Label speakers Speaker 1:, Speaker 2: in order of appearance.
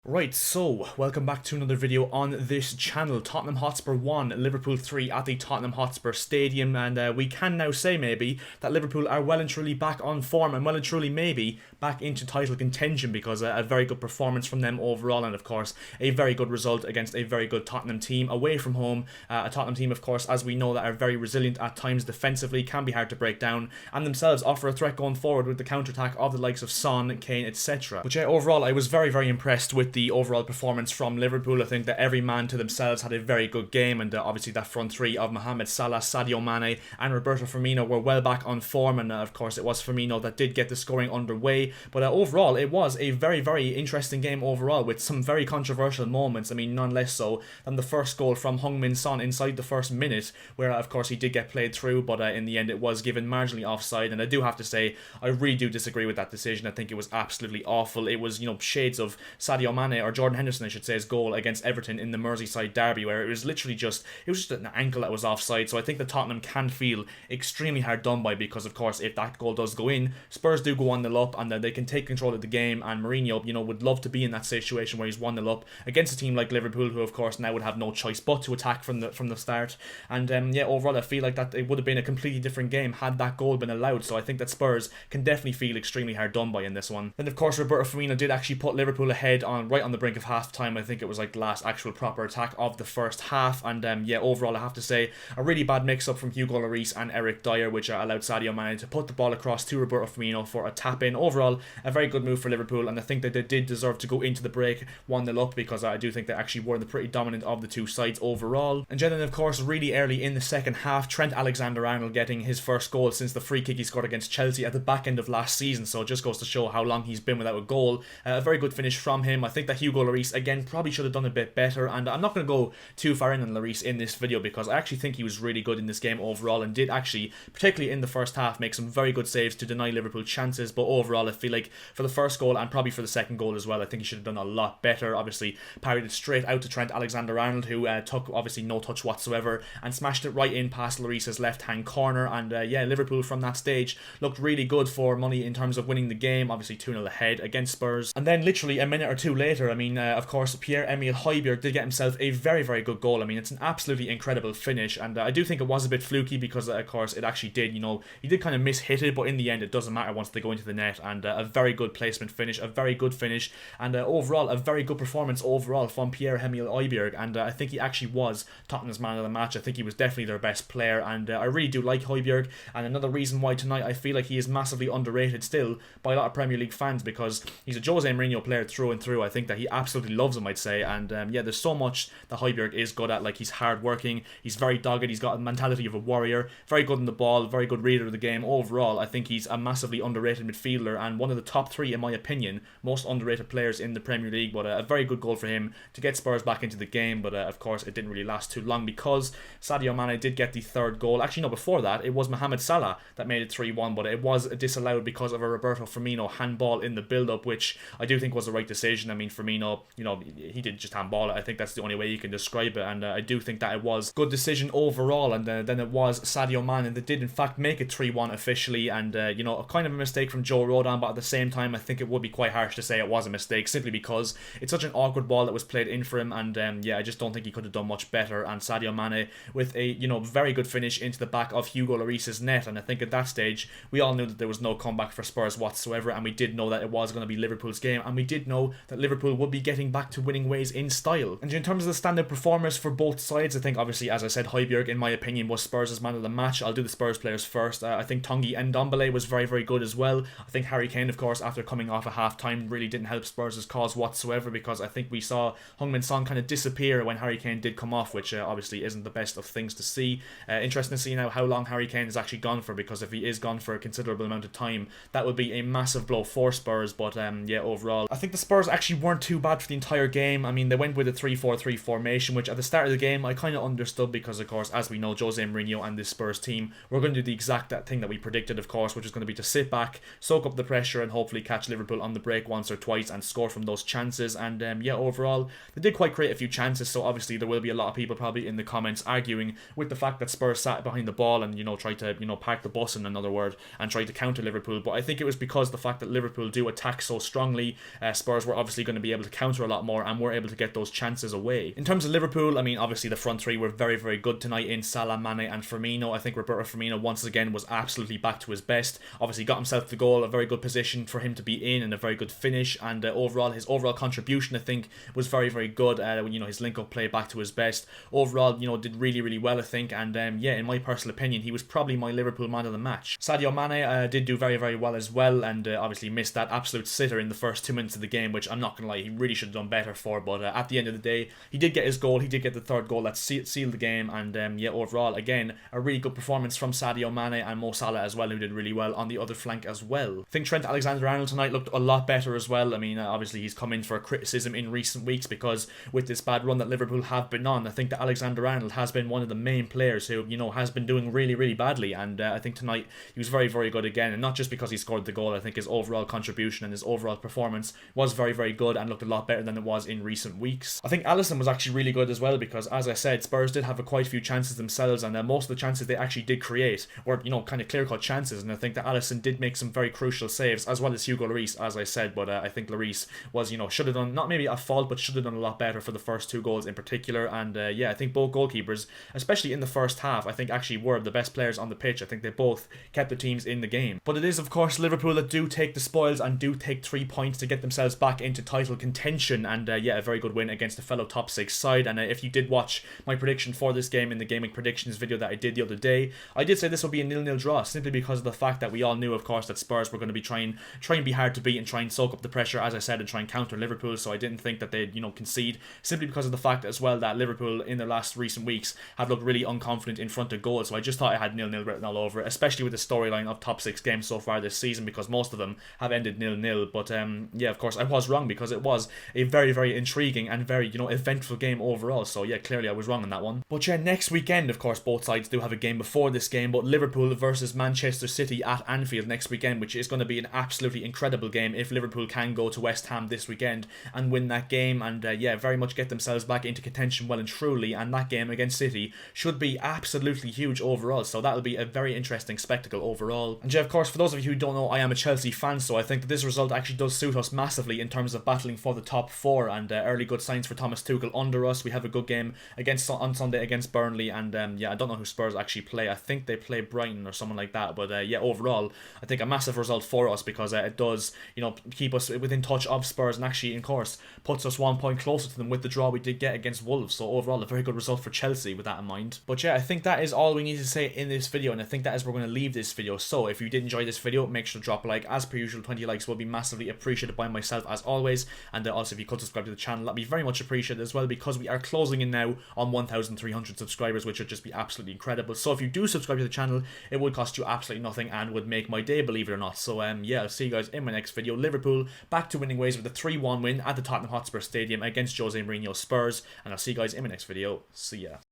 Speaker 1: Right, so welcome back to another video on this channel. Tottenham Hotspur 1, Liverpool 3 at the Tottenham Hotspur Stadium, and we can now say maybe that Liverpool are well and truly back on form and well and truly maybe back into title contention because a very good performance from them overall, and of course a very good result against a very good Tottenham team away from home. A Tottenham team, of course, as we know, that are very resilient at times defensively, can be hard to break down, and themselves offer a threat going forward with the counter-attack of the likes of Son, Kane, etc. But yeah, overall I was very impressed with the overall performance from Liverpool. I think that every man to themselves had a very good game, and obviously that front three of Mohamed Salah, Sadio Mane and Roberto Firmino were well back on form, and of course it was Firmino that did get the scoring underway. But overall it was a very interesting game overall, with some very controversial moments. I mean, none less so than the first goal from Heung-min Son inside the first minute, where of course he did get played through, but in the end it was given marginally offside. And I do have to say, I really do disagree with that decision. I think it was absolutely awful. It was, shades of Sadio Mane, or Jordan Henderson I should say, his goal against Everton in the Merseyside derby, where it was literally just an ankle that was offside. So I think that Tottenham can feel extremely hard done by, because of course if that goal does go in, Spurs do go 1-0 up, and then they can take control of the game, and Mourinho would love to be in that situation where he's 1-0 up against a team like Liverpool, who of course now would have no choice but to attack from the start. And yeah, overall I feel like that it would have been a completely different game had that goal been allowed. So I think that Spurs can definitely feel extremely hard done by in this one. Then of course Roberto Firmino did actually put Liverpool ahead right on the brink of half time. I think it was like the last actual proper attack of the first half, and yeah, overall I have to say a really bad mix-up from Hugo Lloris and Eric Dyer, which allowed Sadio Mane to put the ball across to Roberto Firmino for a tap-in. Overall a very good move for Liverpool, and I think that they did deserve to go into the break 1-0 up, because I do think they actually were the pretty dominant of the two sides overall. And then of course really early in the second half, Trent Alexander-Arnold getting his first goal since the free kick he scored against Chelsea at the back end of last season, so it just goes to show how long he's been without a goal. A very good finish from him. I think that Hugo Lloris again probably should have done a bit better, and I'm not going to go too far in on Lloris in this video, because I actually think he was really good in this game overall, and did actually, particularly in the first half, make some very good saves to deny Liverpool chances. But overall I feel like for the first goal, and probably for the second goal as well, I think he should have done a lot better. Obviously parried it straight out to Trent Alexander-Arnold, who took obviously no touch whatsoever and smashed it right in past Lloris's left hand corner. And yeah, Liverpool from that stage looked really good for money in terms of winning the game, obviously 2-0 ahead against Spurs. And then literally a minute or two later, I mean, of course Pierre-Emile Højbjerg did get himself a very good goal. I mean, it's an absolutely incredible finish, and I do think it was a bit fluky, because of course it actually did, he did kind of miss-hit it, but in the end it doesn't matter once they go into the net. And a very good placement finish, a very good finish, and overall a very good performance overall from Pierre-Emile Højbjerg. And I think he actually was Tottenham's man of the match. I think he was definitely their best player, and I really do like Højbjerg. And another reason why tonight I feel like he is massively underrated still by a lot of Premier League fans, because he's a Jose Mourinho player through and through. I think that he absolutely loves him, I'd say. And yeah, there's so much that Højbjerg is good at. Like, he's hard working, he's very dogged, he's got a mentality of a warrior, very good on the ball, very good reader of the game. Overall I think he's a massively underrated midfielder, and one of the top three, in my opinion, most underrated players in the Premier League. But a very good goal for him to get Spurs back into the game. But of course it didn't really last too long, because Sadio Mane did get the third goal. Actually no, before that it was Mohamed Salah that made it 3-1, but it was disallowed because of a Roberto Firmino handball in the build-up, which I do think was the right decision. I mean, Firmino, he did just handball it. I think that's the only way you can describe it, and I do think that it was good decision overall. And then it was Sadio Mane that did in fact make it 3-1 officially, and a kind of a mistake from Joe Rodon, but at the same time I think it would be quite harsh to say it was a mistake, simply because it's such an awkward ball that was played in for him. And yeah, I just don't think he could have done much better. And Sadio Mane with a very good finish into the back of Hugo Lloris's net, and I think at that stage we all knew that there was no comeback for Spurs whatsoever, and we did know that it was going to be Liverpool's game, and we did know that Liverpool would be getting back to winning ways in style. And in terms of the standout performers for both sides, I think obviously, as I said, Højbjerg in my opinion was Spurs' man of the match. I'll do the Spurs players first. I think Tanguy Ndombele was very good as well. I think Harry Kane, of course, after coming off a half time, really didn't help Spurs' cause whatsoever, because I think we saw Heung-min Son kind of disappear when Harry Kane did come off, which obviously isn't the best of things to see. Interesting to see now how long Harry Kane is actually gone for, because if he is gone for a considerable amount of time, that would be a massive blow for Spurs. But yeah, overall I think the Spurs actually weren't too bad for the entire game. I mean, they went with a 3-4-3 formation, which at the start of the game I kind of understood, because of course, as we know, Jose Mourinho and this Spurs team were going to do the exact thing that we predicted, of course, which is going to be to sit back, soak up the pressure, and hopefully catch Liverpool on the break once or twice and score from those chances. And yeah, overall they did quite create a few chances, so obviously there will be a lot of people probably in the comments arguing with the fact that Spurs sat behind the ball and tried to park the bus, in another word, and tried to counter Liverpool. But I think it was because the fact that Liverpool do attack so strongly, Spurs were obviously going going to be able to counter a lot more and were able to get those chances away. In terms of Liverpool, I mean, obviously the front three were very, very good tonight in Salah, Mane and Firmino. I think Roberto Firmino once again was absolutely back to his best. Obviously got himself the goal, a very good position for him to be in and a very good finish, and overall his overall contribution I think was very, very good. You know, his link-up play back to his best. Overall, you know, did really, really well I think, and yeah, in my personal opinion, he was probably my Liverpool man of the match. Sadio Mane did do very, very well as well, and obviously missed that absolute sitter in the first 2 minutes of the game, which I'm not going to lie, he really should have done better for, but at the end of the day, he did get his goal, he did get the third goal that sealed the game, and yeah, overall, again, a really good performance from Sadio Mane and Mo Salah as well, who did really well on the other flank as well. I think Trent Alexander-Arnold tonight looked a lot better as well. I mean, obviously he's come in for criticism in recent weeks because with this bad run that Liverpool have been on, I think that Alexander-Arnold has been one of the main players who, you know, has been doing really, really badly, and I think tonight he was very, very good again, and not just because he scored the goal. I think his overall contribution and his overall performance was very, very good and looked a lot better than it was in recent weeks. I think Alisson was actually really good as well because, as I said, Spurs did have quite a few chances themselves, and most of the chances they actually did create were, you know, kind of clear-cut chances, and I think that Alisson did make some very crucial saves, as well as Hugo Lloris, as I said, but I think Lloris was, you know, should have done, not maybe at fault, but should have done a lot better for the first two goals in particular, and yeah, I think both goalkeepers, especially in the first half, I think actually were the best players on the pitch. I think they both kept the teams in the game. But it is, of course, Liverpool that do take the spoils and do take 3 points to get themselves back into title contention, and yeah, a very good win against a fellow top 6 side. And if you did watch my prediction for this game in the gaming predictions video that I did the other day, I did say this would be a 0-0 draw, simply because of the fact that we all knew, of course, that Spurs were going to be trying be hard to beat and try and soak up the pressure, as I said, and try and counter Liverpool. So I didn't think that they'd, you know, concede, simply because of the fact as well that Liverpool in their last recent weeks have looked really unconfident in front of goal. So I just thought I had 0-0 written all over it, especially with the storyline of top 6 games so far this season, because most of them have ended 0-0. But yeah, of course I was wrong, because it was a very, very intriguing and very, you know, eventful game overall. So yeah, clearly I was wrong on that one. But yeah, next weekend, of course, both sides do have a game before this game, but Liverpool versus Manchester City at Anfield next weekend, which is going to be an absolutely incredible game if Liverpool can go to West Ham this weekend and win that game, and yeah, very much get themselves back into contention well and truly, and that game against City should be absolutely huge overall, so that'll be a very interesting spectacle overall. And yeah, of course, for those of you who don't know, I am a Chelsea fan, so I think that this result actually does suit us massively in terms of battling for the top 4, and early good signs for Thomas Tuchel under us. We have a good game on Sunday against Burnley, and yeah, I don't know who Spurs actually play. I think they play Brighton or someone like that, but yeah, overall I think a massive result for us, because it does, you know, keep us within touch of Spurs, and actually, of course, puts us 1 point closer to them with the draw we did get against Wolves. So overall, a very good result for Chelsea with that in mind. But yeah, I think that is all we need to say in this video, and I think that is where we're going to leave this video. So if you did enjoy this video, make sure to drop a like. As per usual, 20 likes will be massively appreciated by myself as always, and also if you could subscribe to the channel, that'd be very much appreciated as well, because we are closing in now on 1,300 subscribers, which would just be absolutely incredible. So if you do subscribe to the channel, it would cost you absolutely nothing and would make my day, believe it or not. So yeah, I'll see you guys in my next video. Liverpool back to winning ways with a 3-1 win at the Tottenham Hotspur Stadium against Jose Mourinho's Spurs, and I'll see you guys in my next video. See ya.